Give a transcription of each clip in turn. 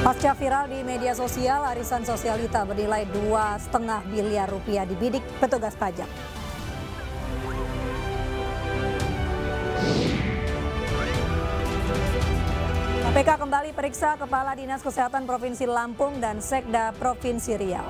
Pasca viral di media sosial, arisan sosialita bernilai 2,5 miliar rupiah dibidik petugas pajak. KPK kembali periksa Kepala Dinas Kesehatan Provinsi Lampung dan Sekda Provinsi Riau.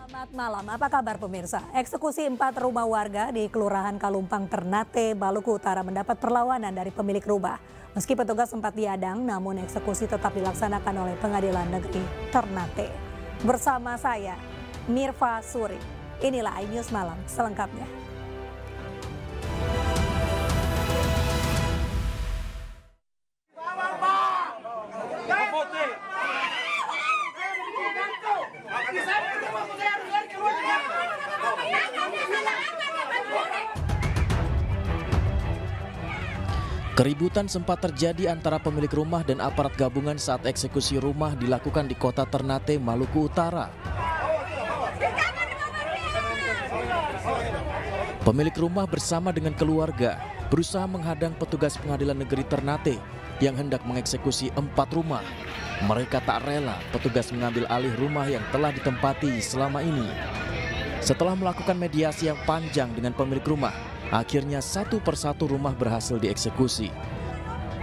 Selamat malam, apa kabar pemirsa? Eksekusi 4 rumah warga di Kelurahan Kalumpang, Ternate, Maluku Utara mendapat perlawanan dari pemilik rumah. Meski petugas sempat diadang, namun eksekusi tetap dilaksanakan oleh Pengadilan Negeri Ternate. Bersama saya, Mirva Suri. Inilah iNews Malam selengkapnya. Keributan sempat terjadi antara pemilik rumah dan aparat gabungan saat eksekusi rumah dilakukan di kota Ternate, Maluku Utara. Pemilik rumah bersama dengan keluarga berusaha menghadang petugas Pengadilan Negeri Ternate yang hendak mengeksekusi 4 rumah. Mereka tak rela petugas mengambil alih rumah yang telah ditempati selama ini. Setelah melakukan mediasi yang panjang dengan pemilik rumah, akhirnya satu persatu rumah berhasil dieksekusi.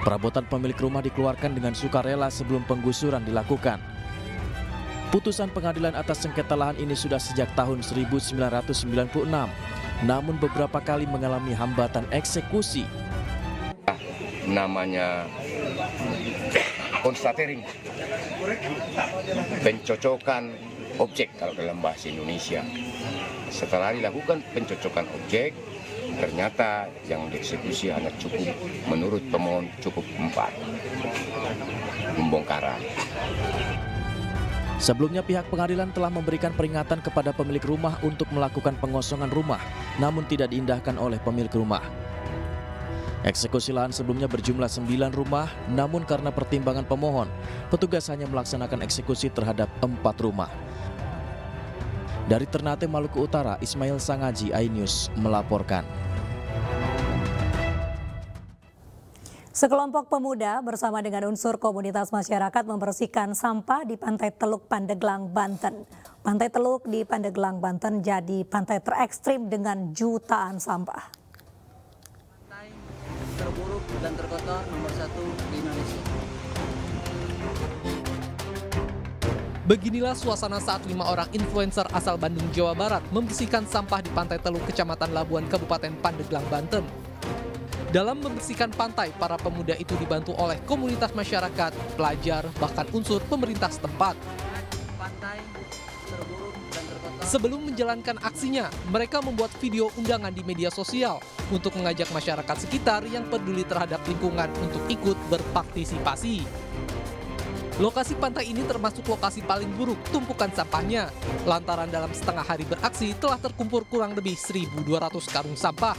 Perabotan pemilik rumah dikeluarkan dengan sukarela sebelum penggusuran dilakukan. Putusan pengadilan atas sengketa lahan ini sudah sejak tahun 1996, namun beberapa kali mengalami hambatan eksekusi. Namanya konstatering, pencocokan objek kalau dalam bahasa Indonesia. Setelah dilakukan pencocokan objek, ternyata yang dieksekusi hanya cukup, menurut pemohon cukup 4 pembongkaran. Sebelumnya pihak pengadilan telah memberikan peringatan kepada pemilik rumah untuk melakukan pengosongan rumah, namun tidak diindahkan oleh pemilik rumah. Eksekusi lahan sebelumnya berjumlah 9 rumah, namun karena pertimbangan pemohon, petugas hanya melaksanakan eksekusi terhadap 4 rumah. Dari Ternate, Maluku Utara, Ismail Sangaji, iNews melaporkan. Sekelompok pemuda bersama dengan unsur komunitas masyarakat membersihkan sampah di Pantai Teluk Pandeglang, Banten. Pantai Teluk di Pandeglang, Banten jadi pantai terekstrim dengan jutaan sampah. Pantai terburuk dan terkotor nomor 1 di Indonesia. Beginilah suasana saat 5 orang influencer asal Bandung, Jawa Barat membersihkan sampah di Pantai Teluk, Kecamatan Labuan, Kabupaten Pandeglang, Banten. Dalam membersihkan pantai, para pemuda itu dibantu oleh komunitas masyarakat, pelajar, bahkan unsur pemerintah setempat. Pantai terburuk dan terkotor. Sebelum menjalankan aksinya, mereka membuat video undangan di media sosial untuk mengajak masyarakat sekitar yang peduli terhadap lingkungan untuk ikut berpartisipasi. Lokasi pantai ini termasuk lokasi paling buruk tumpukan sampahnya. Lantaran dalam setengah hari beraksi telah terkumpul kurang lebih 1.200 karung sampah.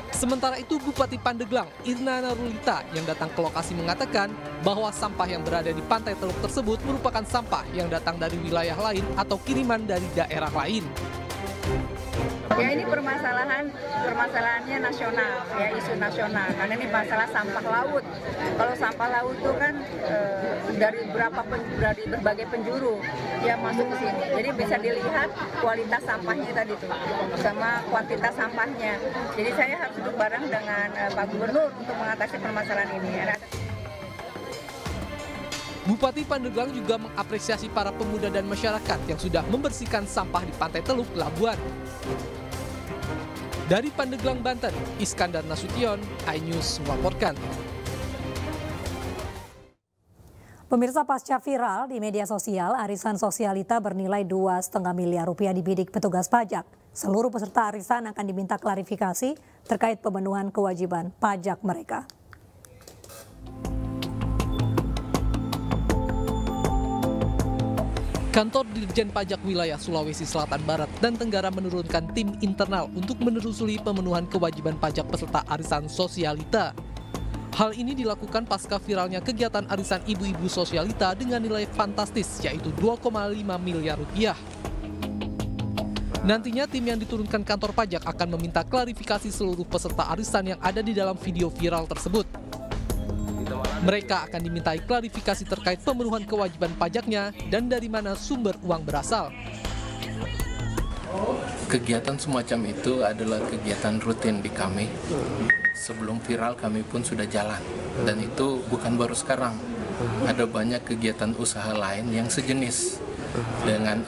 Sementara itu Bupati Pandeglang, Irna Narulita yang datang ke lokasi mengatakan bahwa sampah yang berada di Pantai Teluk tersebut merupakan sampah yang datang dari wilayah lain atau kiriman dari daerah lain. Ya ini permasalahannya nasional, ya isu nasional. Karena ini masalah sampah laut. Kalau sampah laut itu kan dari berbagai penjuru yang masuk ke sini. Jadi bisa dilihat kualitas sampahnya tadi tuh, sama kuantitas sampahnya. Jadi saya harus duduk bareng dengan Pak Gubernur untuk mengatasi permasalahan ini. Bupati Pandeglang juga mengapresiasi para pemuda dan masyarakat yang sudah membersihkan sampah di Pantai Teluk, Labuan. Dari Pandeglang, Banten, Iskandar Nasution, iNews melaporkan. Pemirsa, pasca viral di media sosial, arisan sosialita bernilai 2,5 miliar rupiah dibidik petugas pajak. Seluruh peserta arisan akan diminta klarifikasi terkait pemenuhan kewajiban pajak mereka. Kantor Dirjen Pajak Wilayah Sulawesi Selatan, Barat, dan Tenggara menurunkan tim internal untuk menelusuri pemenuhan kewajiban pajak peserta arisan sosialita. Hal ini dilakukan pasca viralnya kegiatan arisan ibu-ibu sosialita dengan nilai fantastis yaitu 2,5 miliar rupiah. Nantinya tim yang diturunkan kantor pajak akan meminta klarifikasi seluruh peserta arisan yang ada di dalam video viral tersebut. Mereka akan dimintai klarifikasi terkait pemenuhan kewajiban pajaknya dan dari mana sumber uang berasal. Kegiatan semacam itu adalah kegiatan rutin di kami. Sebelum viral kami pun sudah jalan, dan itu bukan baru sekarang. Ada banyak kegiatan usaha lain yang sejenis dengan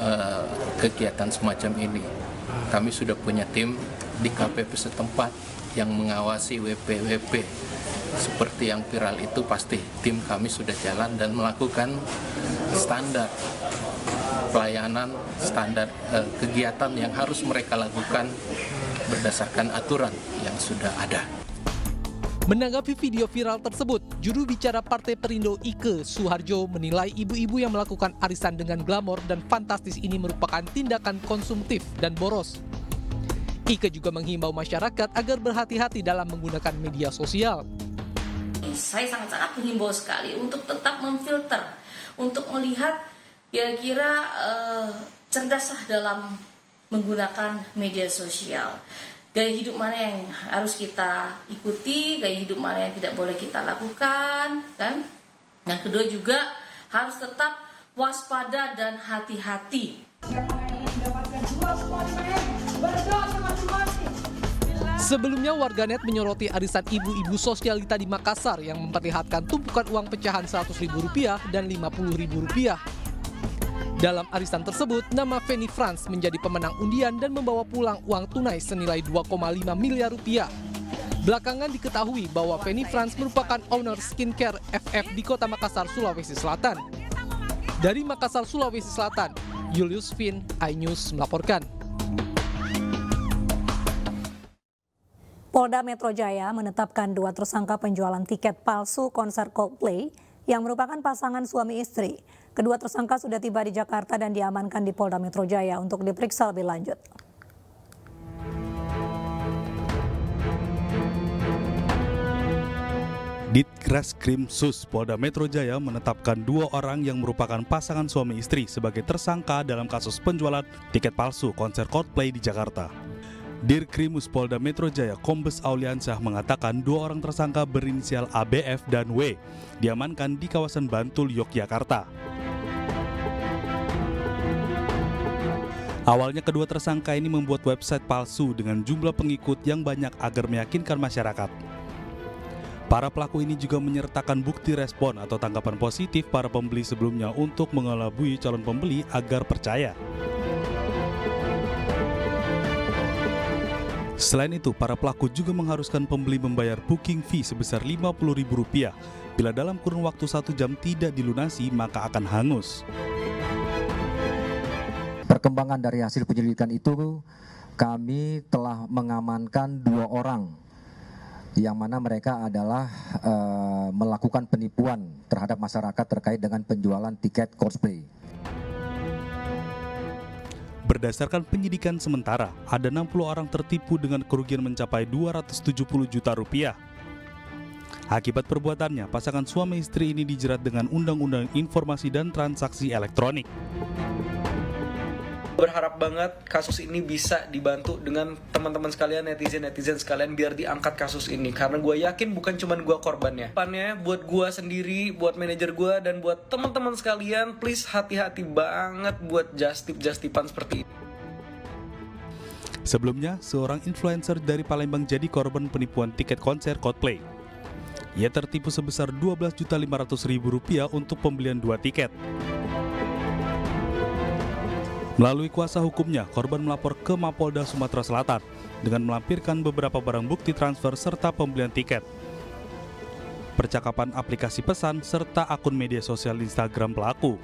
kegiatan semacam ini. Kami sudah punya tim di KPP setempat yang mengawasi WP-WP. Seperti yang viral itu pasti tim kami sudah jalan dan melakukan standar pelayanan, standar kegiatan yang harus mereka lakukan berdasarkan aturan yang sudah ada. Menanggapi video viral tersebut, juru bicara Partai Perindo Ike Suharjo menilai ibu-ibu yang melakukan arisan dengan glamor dan fantastis ini merupakan tindakan konsumtif dan boros. Ike juga menghimbau masyarakat agar berhati-hati dalam menggunakan media sosial. Saya sangat-sangat menghimbau sekali untuk tetap memfilter, untuk melihat kira-kira cerdaslah dalam menggunakan media sosial. Gaya hidup mana yang harus kita ikuti, gaya hidup mana yang tidak boleh kita lakukan, kan? Yang kedua juga harus tetap waspada dan hati-hati. Sebelumnya warganet menyoroti arisan ibu-ibu sosialita di Makassar yang memperlihatkan tumpukan uang pecahan Rp100.000 dan Rp50.000. Dalam arisan tersebut, nama Feni Frans menjadi pemenang undian dan membawa pulang uang tunai senilai 2,5 miliar rupiah. Belakangan diketahui bahwa Feni Frans merupakan owner skincare FF di Kota Makassar, Sulawesi Selatan. Dari Makassar, Sulawesi Selatan, Julius Fin, iNews melaporkan. Polda Metro Jaya menetapkan 2 tersangka penjualan tiket palsu konser Coldplay yang merupakan pasangan suami istri. Kedua tersangka sudah tiba di Jakarta dan diamankan di Polda Metro Jaya untuk diperiksa lebih lanjut. Ditreskrim Sus Polda Metro Jaya menetapkan 2 orang yang merupakan pasangan suami istri sebagai tersangka dalam kasus penjualan tiket palsu konser Coldplay di Jakarta. Dirkrimus Polda Metro Jaya Kombes Auliansyah mengatakan 2 orang tersangka berinisial ABF dan W diamankan di kawasan Bantul, Yogyakarta. Awalnya kedua tersangka ini membuat website palsu dengan jumlah pengikut yang banyak agar meyakinkan masyarakat. Para pelaku ini juga menyertakan bukti respon atau tanggapan positif para pembeli sebelumnya untuk mengelabui calon pembeli agar percaya. Selain itu, para pelaku juga mengharuskan pembeli membayar booking fee sebesar Rp50.000. Bila dalam kurun waktu 1 jam tidak dilunasi, maka akan hangus. Perkembangan dari hasil penyelidikan itu, kami telah mengamankan 2 orang, yang mana mereka adalah melakukan penipuan terhadap masyarakat terkait dengan penjualan tiket Coldplay. Berdasarkan penyidikan sementara, ada 60 orang tertipu dengan kerugian mencapai Rp270 juta. Akibat perbuatannya, pasangan suami istri ini dijerat dengan Undang-Undang Informasi dan Transaksi Elektronik. Berharap banget kasus ini bisa dibantu dengan teman-teman sekalian, netizen sekalian, biar diangkat kasus ini. Karena gue yakin bukan cuma gue korbannya. Depannya buat gue sendiri, buat manajer gue, dan buat teman-teman sekalian, please hati-hati banget buat just-tipan seperti ini. Sebelumnya, seorang influencer dari Palembang jadi korban penipuan tiket konser Coldplay. Ia tertipu sebesar Rp12.500.000 untuk pembelian 2 tiket. Melalui kuasa hukumnya, korban melapor ke Mapolda Sumatera Selatan dengan melampirkan beberapa barang bukti transfer serta pembelian tiket, percakapan aplikasi pesan, serta akun media sosial Instagram pelaku.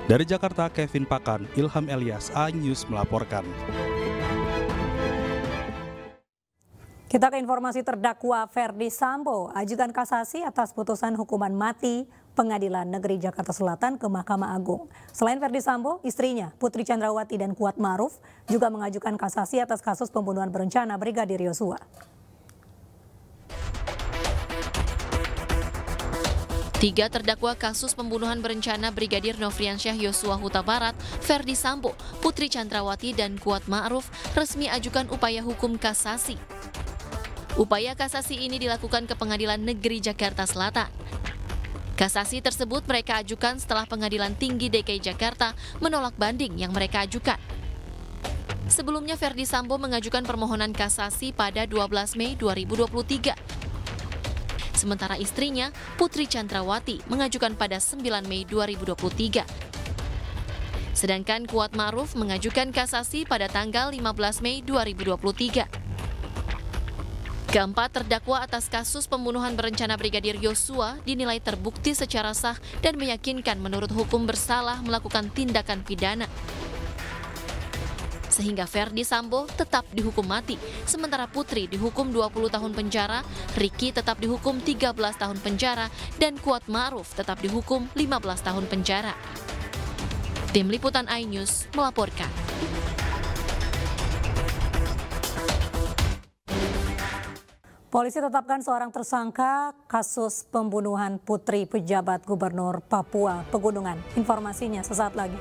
Dari Jakarta, Kevin Pakan, Ilham Elias, iNews melaporkan. Kita ke informasi terdakwa Ferdi Sambo ajukan kasasi atas putusan hukuman mati Pengadilan Negeri Jakarta Selatan ke Mahkamah Agung. Selain Ferdi Sambo, istrinya Putri Chandrawati dan Kuat Maruf juga mengajukan kasasi atas kasus pembunuhan berencana Brigadir Yosua. Tiga terdakwa kasus pembunuhan berencana Brigadir Nofriansyah Yosua Huta Barat, Ferdi Sambo, Putri Chandrawati, dan Kuat Ma'ruf resmi ajukan upaya hukum kasasi. Upaya kasasi ini dilakukan ke Pengadilan Negeri Jakarta Selatan. Kasasi tersebut mereka ajukan setelah Pengadilan Tinggi DKI Jakarta menolak banding yang mereka ajukan. Sebelumnya Ferdi Sambo mengajukan permohonan kasasi pada 12 Mei 2023. Sementara istrinya, Putri Chandrawati, mengajukan pada 9 Mei 2023. Sedangkan Kuat Ma'ruf mengajukan kasasi pada tanggal 15 Mei 2023. Keempat terdakwa atas kasus pembunuhan berencana Brigadir Yosua dinilai terbukti secara sah dan meyakinkan menurut hukum bersalah melakukan tindakan pidana. Sehingga Ferdi Sambo tetap dihukum mati, sementara Putri dihukum 20 tahun penjara, Riki tetap dihukum 13 tahun penjara, dan Kuat Ma'ruf tetap dihukum 15 tahun penjara. Tim Liputan iNews melaporkan. Polisi tetapkan seorang tersangka kasus pembunuhan putri pejabat Gubernur Papua Pegunungan. Informasinya sesaat lagi.